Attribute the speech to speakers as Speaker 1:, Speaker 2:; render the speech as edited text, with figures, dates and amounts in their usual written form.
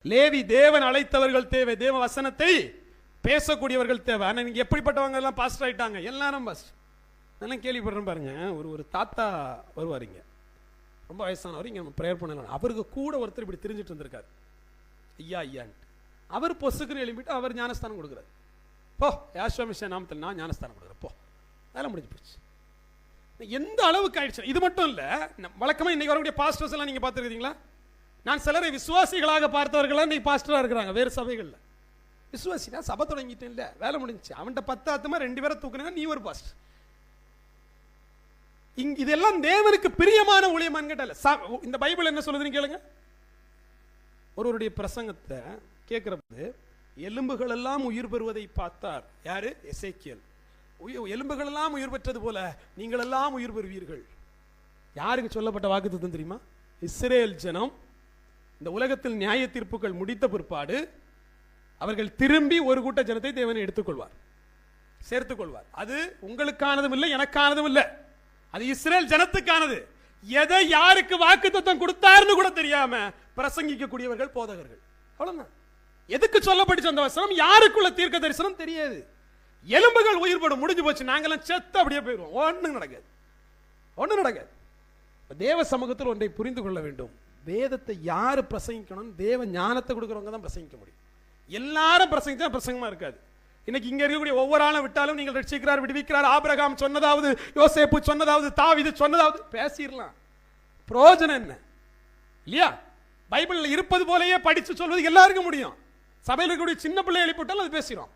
Speaker 1: லேவி தேவன் அழைத்தவர்கள் தேவை, தேவ வசனத்தை பேசக்கூடியவர்கள் தேவை. ஆனால் நீங்க எப்படிப்பட்டவங்க எல்லாம் பாஸ்டர் ஆயிட்டாங்க, எல்லாரும் பாஸ்டர். நான் கேள்விப்படுறேன் பாருங்க, ஒரு தாத்தா வருவாருங்க, ரொம்ப வயசானவர், இங்கே நம்ம ப்ரேயர் பண்ணலாம். அவருக்கு கூட ஒருத்தர் இப்படி தெரிஞ்சிட்டு இருந்திருக்காரு, ஐயா ஐயான்ட்டு. அவர் பொசுக்குன்னு எழுப்பிட்டு அவர் ஞானஸ்தானம் கொடுக்குறாரு. போ யாஷுவா மிஷன் நாமத்தில் நான் ஞானஸ்தானம் கொடுக்குறேன், போ, அதெல்லாம் முடிஞ்சு போச்சு. எந்த அளவுக்கு ஆயிடுச்சு. இது மட்டும் இல்லை, வழக்கமாக இன்னைக்கு வரக்கூடிய பாஸ்டர்ஸ் எல்லாம் நீங்கள் பார்த்துருக்கீங்களா? நான் சிலரை விசுவாசிகளாக பார்த்தவர்களாக இன்னைக்கு பாஸ்டராக இருக்கிறாங்க வேறு சபைகளில். விசுவாசினா சபை தொடங்கிட்டேன் இல்லை, வேலை முடிஞ்சிச்சு. அவன்கிட்ட 10 ஆத்துமா 2 பேரை தூக்குனா நீ ஒரு பாஸ்டர். இதெல்லாம் தேவனுக்கு பிரியமான ஊழியமான்னு கேட்டால இந்த பைபிள் என்ன சொல்லுதுன்னு கேளுங்க. ஒருவருடைய பிரசங்கத்தை கேட்கிறபோது எலும்புகள் எல்லாம் உயிர் பெறுவதை பார்த்தார். யாரு? எசேக்கியேல். எலும்புகள் எல்லாம் உயிர் பெற்றது போல நீங்கள் எல்லாம் உயிர் பெறுவீர்கள். யாருக்கு சொல்லப்பட்ட வாக்குத்தத்தம் தெரியுமா? இஸ்ரேல் ஜனம் இந்த உலகத்தில் நியாய தீர்ப்புகள் முடித்த பிற்பாடு அவர்கள் திரும்பி ஒரு கூட்ட ஜனத்தை தேவனை எடுத்துக்கொள்வார், சேர்த்துக் கொள்வார். அது உங்களுக்கானதும் இல்லை, எனக்கானதும் இல்லை, அது இஸ்ரேல் ஜனத்துக்கானது. எதை யாருக்கு வாக்குத்தத்தம் கொடுத்தாருன்னு கூட தெரியாம பிரசங்கிக்கக்கூடியவர்கள் போதகர்கள். அவ்வளவுதான். எதுக்கு சொல்லப்பட்டுச்சு அந்த வசனம்? யாருக்குள்ள தீர்க்க தரிசனம் தெரியாது. எலும்புகள் உயிர்படும், முடிஞ்சு போச்சு, நாங்கெல்லாம் செத்து அப்படியே போயிடுவோம். ஒன்றும் நடக்காது, ஒன்றும் நடக்காது. தேவ சமூகத்தில் ஒன்றை புரிந்து கொள்ள வேண்டும். வேதத்தை யாரு பிரசங்கிக்கணும்? தேவ ஞானத்தை கொடுக்குறவங்க தான் பிரசங்கிக்க முடியும். எல்லாரும் பிரசங்கிச்சா பிரசங்கமா இருக்காது. இன்னைக்கு இங்க இருக்கக்கூடிய ஒவ்வொரு ஆளும் விட்டாலும் நீங்கள் ரட்சிக்கிறார், விடுவிக்கிறார், ஆபிரகாம் சொன்னதாவது, யோசேப்பு சொன்னதாவது, தாவீது சொன்னதாவது பேசிடலாம். பிரயோஜனம் என்ன இல்லையா? பைபிள்ல இருப்பது போலயே படிச்சு சொல்வது எல்லாருக்கும் முடியும். சபையில் இருக்கக்கூடிய சின்ன பிள்ளை எழுப்பிட்டாலும் அது பேசிடும்.